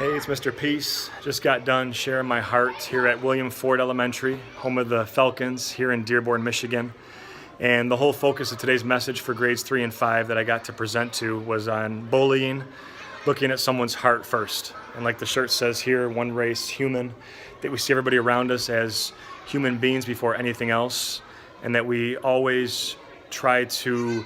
Hey, it's Mr. Peace. Just got done sharing my heart here at William Ford Elementary, home of the Falcons here in Dearborn, Michigan. And the whole focus of today's message for grades 3 and 5 that I got to present to was on bullying, looking at someone's heart first. And like the shirt says here, one race, human, that we see everybody around us as human beings before anything else, and that we always try to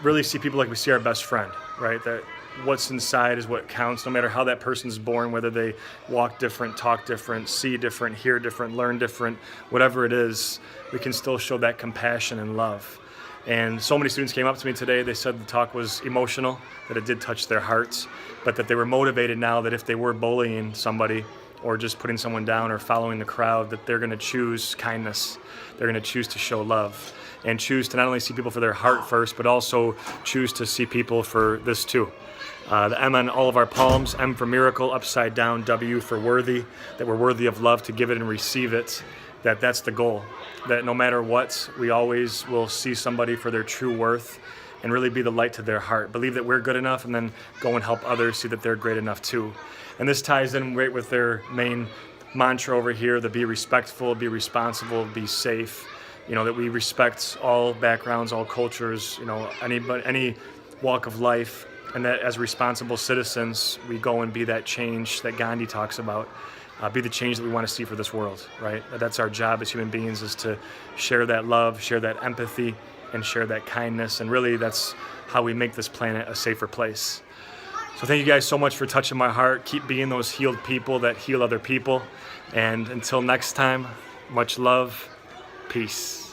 really see people like we see our best friend, right? That what's inside is what counts, no matter how that person's born, whether they walk different, talk different, see different, hear different, learn different, whatever it is, we can still show that compassion and love. And so many students came up to me today, they said the talk was emotional, that it did touch their hearts, but that they were motivated now that if they were bullying somebody or just putting someone down or following the crowd, that they're going to choose kindness, they're going to choose to show love, and choose to not only see people for their heart first, but also choose to see people for this too. The M on all of our palms, M for miracle, upside down, W for worthy, that we're worthy of love to give it and receive it, that's the goal. That no matter what, we always will see somebody for their true worth and really be the light to their heart. Believe that we're good enough and then go and help others see that they're great enough too. And this ties in great with their main mantra over here, the be respectful, be responsible, be safe. You know, that we respect all backgrounds, all cultures, you know, any walk of life, and that as responsible citizens, we go and be that change that Gandhi talks about, be the change that we want to see for this world, right? That's our job as human beings, is to share that love, share that empathy, and share that kindness, and really that's how we make this planet a safer place. So thank you guys so much for touching my heart. Keep being those healed people that heal other people, and until next time, much love, peace.